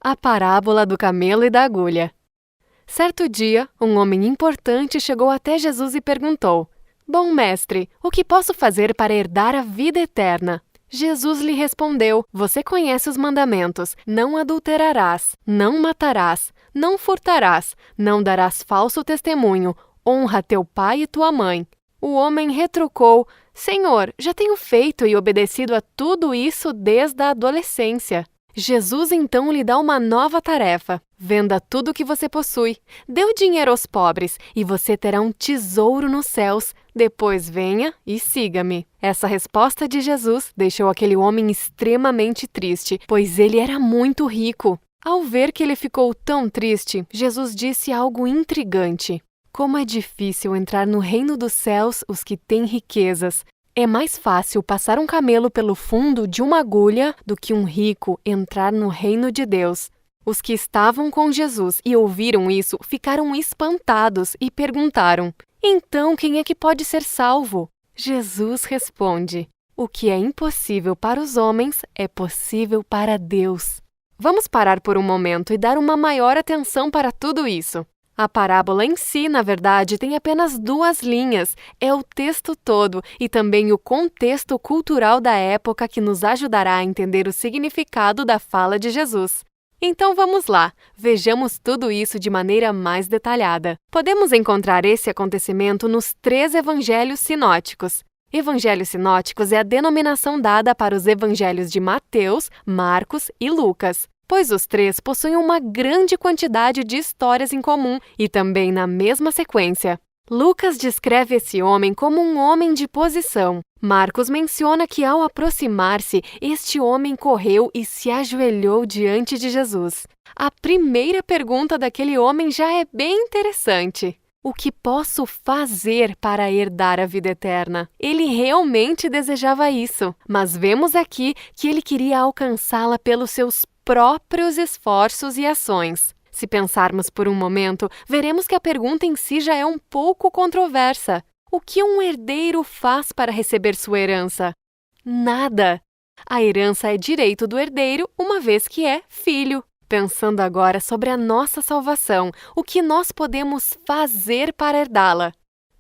A parábola do camelo e da agulha. Certo dia, um homem importante chegou até Jesus e perguntou: Bom mestre, o que posso fazer para herdar a vida eterna? Jesus lhe respondeu: Você conhece os mandamentos: não adulterarás, não matarás, não furtarás, não darás falso testemunho, honra teu pai e tua mãe. O homem retrucou: Senhor, já tenho feito e obedecido a tudo isso desde a adolescência. Jesus então lhe dá uma nova tarefa. Venda tudo o que você possui, dê o dinheiro aos pobres e você terá um tesouro nos céus. Depois venha e siga-me. Essa resposta de Jesus deixou aquele homem extremamente triste, pois ele era muito rico. Ao ver que ele ficou tão triste, Jesus disse algo intrigante. Como é difícil entrar no reino dos céus os que têm riquezas. É mais fácil passar um camelo pelo fundo de uma agulha do que um rico entrar no reino de Deus. Os que estavam com Jesus e ouviram isso ficaram espantados e perguntaram: Então quem é que pode ser salvo? Jesus responde: O que é impossível para os homens é possível para Deus. Vamos parar por um momento e dar uma maior atenção para tudo isso. A parábola em si, na verdade, tem apenas 2 linhas. É o texto todo e também o contexto cultural da época que nos ajudará a entender o significado da fala de Jesus. Então vamos lá, vejamos tudo isso de maneira mais detalhada. Podemos encontrar esse acontecimento nos 3 evangelhos sinóticos. Evangelhos sinóticos é a denominação dada para os evangelhos de Mateus, Marcos e Lucas, pois os 3 possuem uma grande quantidade de histórias em comum e também na mesma sequência. Lucas descreve esse homem como um homem de posição. Marcos menciona que ao aproximar-se, este homem correu e se ajoelhou diante de Jesus. A primeira pergunta daquele homem já é bem interessante. O que posso fazer para herdar a vida eterna? Ele realmente desejava isso, mas vemos aqui que ele queria alcançá-la pelos seus próprios esforços e ações. Se pensarmos por um momento, veremos que a pergunta em si já é um pouco controversa. O que um herdeiro faz para receber sua herança? Nada! A herança é direito do herdeiro, uma vez que é filho. Pensando agora sobre a nossa salvação, o que nós podemos fazer para herdá-la?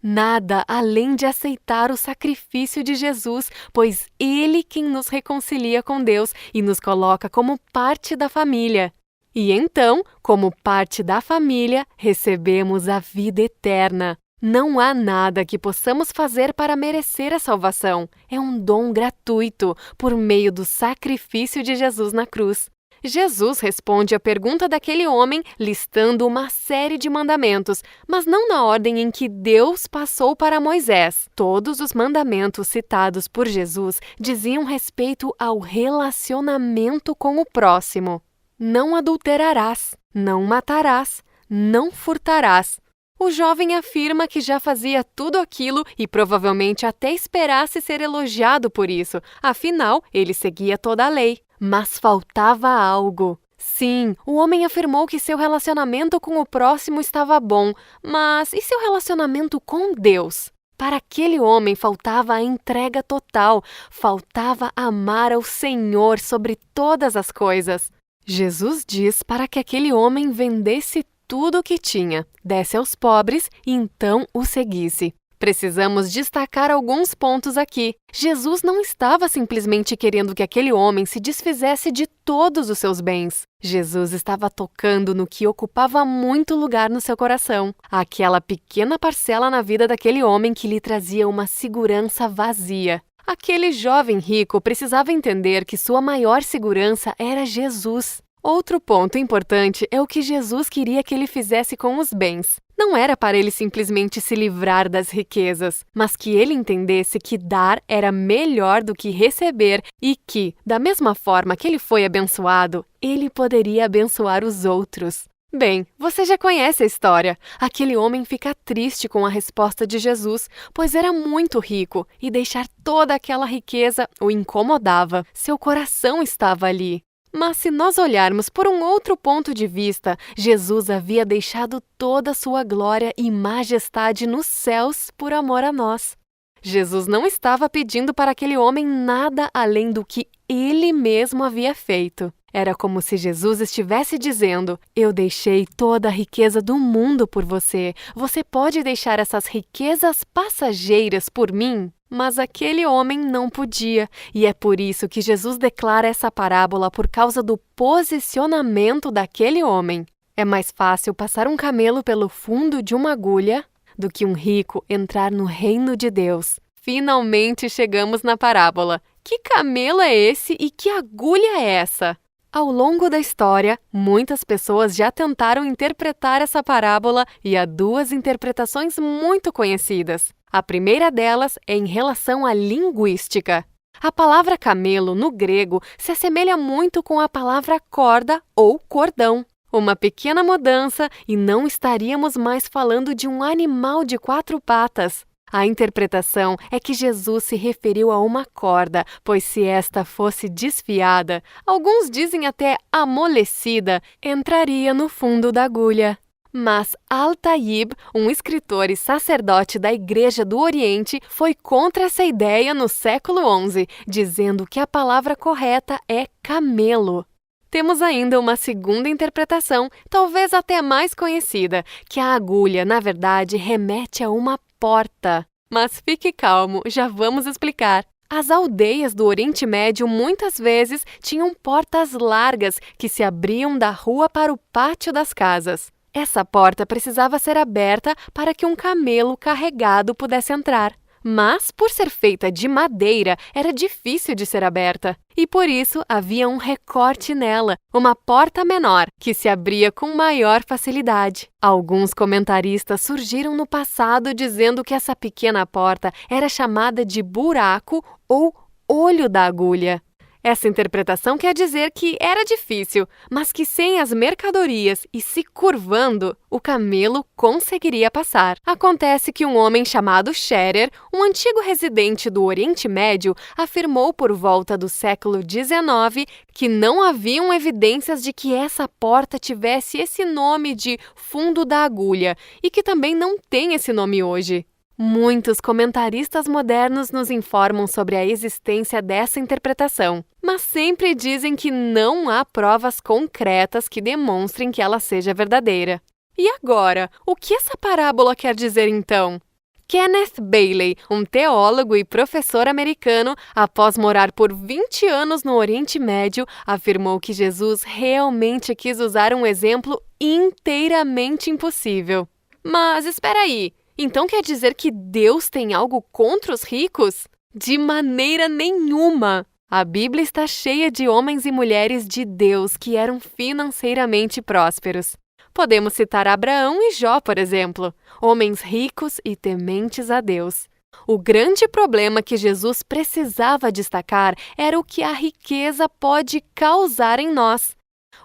Nada além de aceitar o sacrifício de Jesus, pois Ele quem nos reconcilia com Deus e nos coloca como parte da família. E então, como parte da família, recebemos a vida eterna. Não há nada que possamos fazer para merecer a salvação. É um dom gratuito, por meio do sacrifício de Jesus na cruz. Jesus responde à pergunta daquele homem listando uma série de mandamentos, mas não na ordem em que Deus passou para Moisés. Todos os mandamentos citados por Jesus diziam respeito ao relacionamento com o próximo. Não adulterarás, não matarás, não furtarás. O jovem afirma que já fazia tudo aquilo e provavelmente até esperasse ser elogiado por isso, afinal, ele seguia toda a lei. Mas faltava algo. Sim, o homem afirmou que seu relacionamento com o próximo estava bom, mas e seu relacionamento com Deus? Para aquele homem faltava a entrega total, faltava amar ao Senhor sobre todas as coisas. Jesus diz para que aquele homem vendesse tudo o que tinha, desse aos pobres e então o seguisse. Precisamos destacar alguns pontos aqui. Jesus não estava simplesmente querendo que aquele homem se desfizesse de todos os seus bens. Jesus estava tocando no que ocupava muito lugar no seu coração. Aquela pequena parcela na vida daquele homem que lhe trazia uma segurança vazia. Aquele jovem rico precisava entender que sua maior segurança era Jesus. Outro ponto importante é o que Jesus queria que ele fizesse com os bens. Não era para ele simplesmente se livrar das riquezas, mas que ele entendesse que dar era melhor do que receber e que, da mesma forma que ele foi abençoado, ele poderia abençoar os outros. Bem, você já conhece a história. Aquele homem fica triste com a resposta de Jesus, pois era muito rico e deixar toda aquela riqueza o incomodava. Seu coração estava ali. Mas se nós olharmos por um outro ponto de vista, Jesus havia deixado toda a sua glória e majestade nos céus por amor a nós. Jesus não estava pedindo para aquele homem nada além do que ele mesmo havia feito. Era como se Jesus estivesse dizendo: eu deixei toda a riqueza do mundo por você. Você pode deixar essas riquezas passageiras por mim? Mas aquele homem não podia, e é por isso que Jesus declara essa parábola por causa do posicionamento daquele homem. É mais fácil passar um camelo pelo fundo de uma agulha do que um rico entrar no reino de Deus. Finalmente chegamos na parábola. Que camelo é esse e que agulha é essa? Ao longo da história, muitas pessoas já tentaram interpretar essa parábola e há duas interpretações muito conhecidas. A primeira delas é em relação à linguística. A palavra camelo, no grego, se assemelha muito com a palavra corda ou cordão. Uma pequena mudança e não estaríamos mais falando de um animal de 4 patas. A interpretação é que Jesus se referiu a uma corda, pois se esta fosse desfiada, alguns dizem até amolecida, entraria no fundo da agulha. Mas Al-Tayyib, um escritor e sacerdote da Igreja do Oriente, foi contra essa ideia no século XI, dizendo que a palavra correta é camelo. Temos ainda uma segunda interpretação, talvez até mais conhecida, que a agulha, na verdade, remete a uma porta. Mas fique calmo, já vamos explicar. As aldeias do Oriente Médio muitas vezes tinham portas largas que se abriam da rua para o pátio das casas. Essa porta precisava ser aberta para que um camelo carregado pudesse entrar. Mas, por ser feita de madeira, era difícil de ser aberta. E por isso havia um recorte nela, uma porta menor, que se abria com maior facilidade. Alguns comentaristas surgiram no passado dizendo que essa pequena porta era chamada de buraco ou olho da agulha. Essa interpretação quer dizer que era difícil, mas que sem as mercadorias e se curvando, o camelo conseguiria passar. Acontece que um homem chamado Scherer, um antigo residente do Oriente Médio, afirmou por volta do século XIX que não haviam evidências de que essa porta tivesse esse nome de fundo da agulha e que também não tem esse nome hoje. Muitos comentaristas modernos nos informam sobre a existência dessa interpretação, mas sempre dizem que não há provas concretas que demonstrem que ela seja verdadeira. E agora, o que essa parábola quer dizer então? Kenneth Bailey, um teólogo e professor americano, após morar por 20 anos no Oriente Médio, afirmou que Jesus realmente quis usar um exemplo inteiramente impossível. Mas espera aí! Então quer dizer que Deus tem algo contra os ricos? De maneira nenhuma! A Bíblia está cheia de homens e mulheres de Deus que eram financeiramente prósperos. Podemos citar Abraão e Jó, por exemplo, homens ricos e tementes a Deus. O grande problema que Jesus precisava destacar era o que a riqueza pode causar em nós.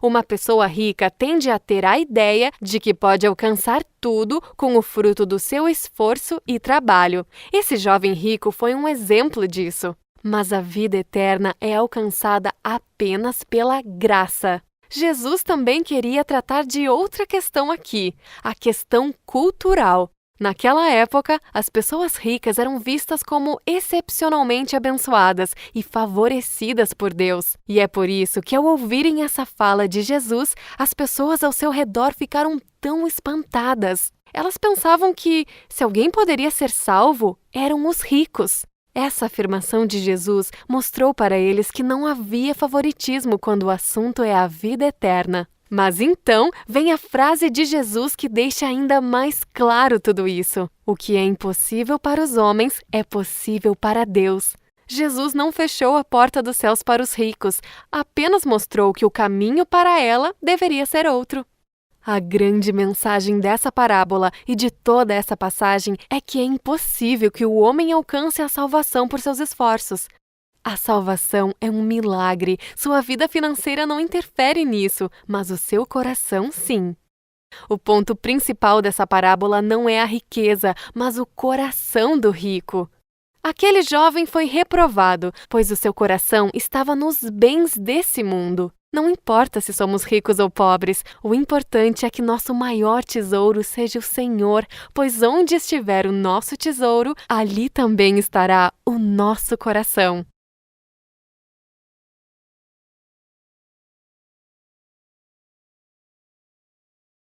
Uma pessoa rica tende a ter a ideia de que pode alcançar tudo com o fruto do seu esforço e trabalho. Esse jovem rico foi um exemplo disso. Mas a vida eterna é alcançada apenas pela graça. Jesus também queria tratar de outra questão aqui, a questão cultural. Naquela época, as pessoas ricas eram vistas como excepcionalmente abençoadas e favorecidas por Deus. E é por isso que, ao ouvirem essa fala de Jesus, as pessoas ao seu redor ficaram tão espantadas. Elas pensavam que, se alguém poderia ser salvo, eram os ricos. Essa afirmação de Jesus mostrou para eles que não havia favoritismo quando o assunto é a vida eterna. Mas então vem a frase de Jesus que deixa ainda mais claro tudo isso. O que é impossível para os homens é possível para Deus. Jesus não fechou a porta dos céus para os ricos, apenas mostrou que o caminho para ela deveria ser outro. A grande mensagem dessa parábola e de toda essa passagem é que é impossível que o homem alcance a salvação por seus esforços. A salvação é um milagre. Sua vida financeira não interfere nisso, mas o seu coração sim. O ponto principal dessa parábola não é a riqueza, mas o coração do rico. Aquele jovem foi reprovado, pois o seu coração estava nos bens desse mundo. Não importa se somos ricos ou pobres, o importante é que nosso maior tesouro seja o Senhor, pois onde estiver o nosso tesouro, ali também estará o nosso coração.